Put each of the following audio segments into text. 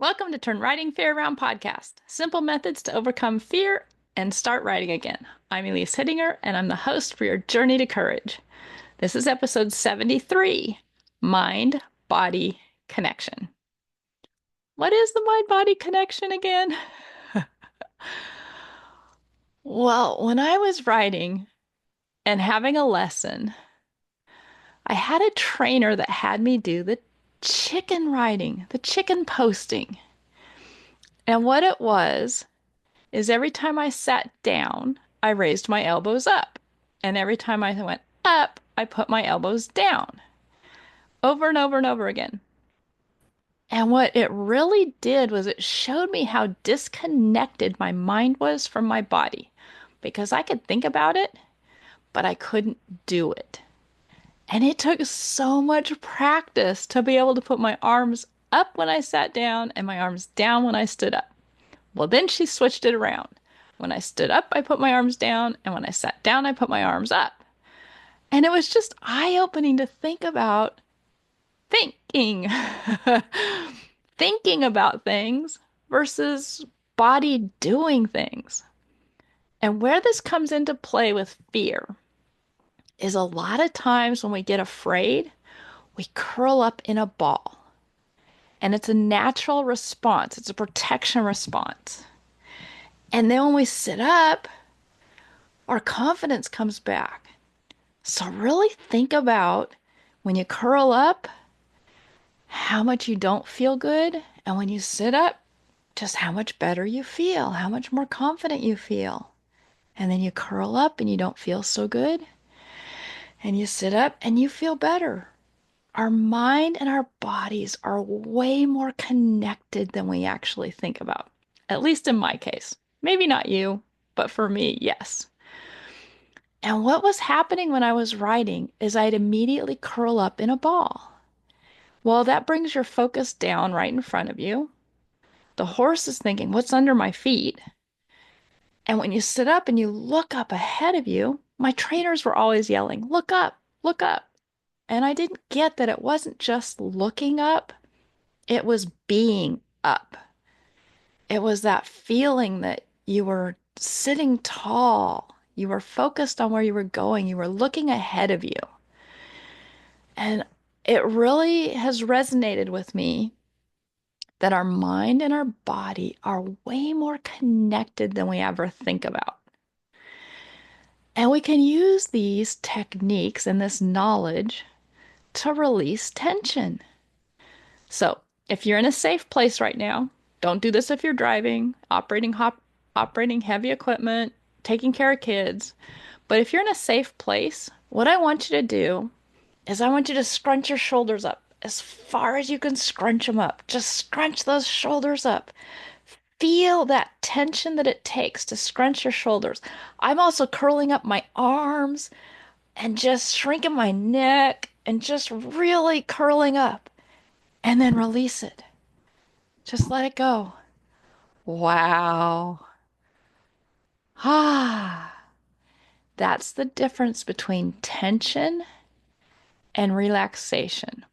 Welcome to Turn Writing Fear Around podcast. Simple methods to overcome fear and start writing again. I'm Elise Hittinger, and I'm the host for your journey to courage. This is episode 73, Mind Body Connection. What is the mind body connection again? Well, when I was writing and having a lesson, I had a trainer that had me do the chicken writing, the chicken posting. And what it was is every time I sat down, I raised my elbows up. And every time I went up, I put my elbows down over and over and over again. And what it really did was it showed me how disconnected my mind was from my body because I could think about it, but I couldn't do it. And it took so much practice to be able to put my arms up when I sat down and my arms down when I stood up. Well, then she switched it around. When I stood up, I put my arms down, and when I sat down, I put my arms up. And it was just eye-opening to think about thinking, thinking about things versus body doing things. And where this comes into play with fear is a lot of times when we get afraid, we curl up in a ball. And it's a natural response, it's a protection response. And then when we sit up, our confidence comes back. So really think about when you curl up, how much you don't feel good. And when you sit up, just how much better you feel, how much more confident you feel. And then you curl up and you don't feel so good. And you sit up and you feel better. Our mind and our bodies are way more connected than we actually think about. At least in my case. Maybe not you, but for me, yes. And what was happening when I was writing is I'd immediately curl up in a ball. Well, that brings your focus down right in front of you. The horse is thinking, what's under my feet? And when you sit up and you look up ahead of you, my trainers were always yelling, look up, look up. And I didn't get that it wasn't just looking up, it was being up. It was that feeling that you were sitting tall, you were focused on where you were going, you were looking ahead of you. And it really has resonated with me that our mind and our body are way more connected than we ever think about. And we can use these techniques and this knowledge to release tension. So, if you're in a safe place right now, don't do this if you're driving, operating heavy equipment, taking care of kids. But if you're in a safe place, what I want you to do is I want you to scrunch your shoulders up as far as you can scrunch them up. Just scrunch those shoulders up. Feel that tension that it takes to scrunch your shoulders. I'm also curling up my arms and just shrinking my neck and just really curling up and then release it. Just let it go. Wow. Ah, that's the difference between tension and relaxation.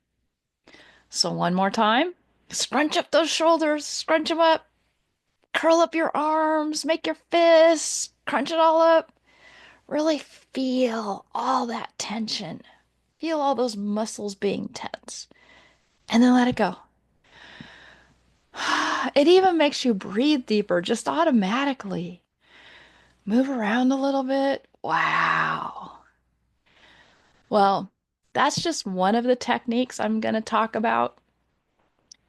So one more time, scrunch up those shoulders, scrunch them up, curl up your arms, make your fists, crunch it all up. Really feel all that tension. Feel all those muscles being tense. And then let it go. It even makes you breathe deeper just automatically. Move around a little bit. Wow. Well, that's just one of the techniques I'm going to talk about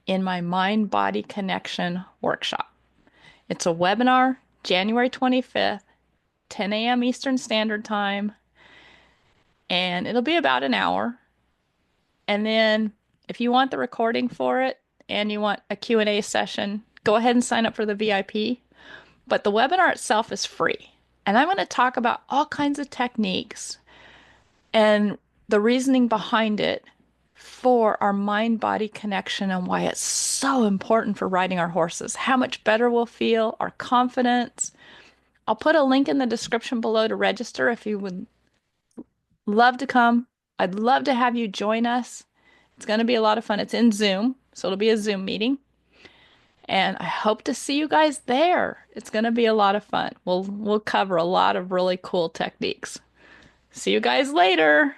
in my mind body connection workshop. It's a webinar, January 25th, 10 a.m. Eastern Standard Time, and it'll be about an hour. And then if you want the recording for it and you want a Q&A session, go ahead and sign up for the VIP. But the webinar itself is free. And I'm going to talk about all kinds of techniques and the reasoning behind it for our mind-body connection and why it's so important for riding our horses, how much better we'll feel, our confidence. I'll put a link in the description below to register if you would love to come. I'd love to have you join us. It's going to be a lot of fun. It's in Zoom, so it'll be a Zoom meeting. And I hope to see you guys there. It's going to be a lot of fun. We'll cover a lot of really cool techniques. See you guys later.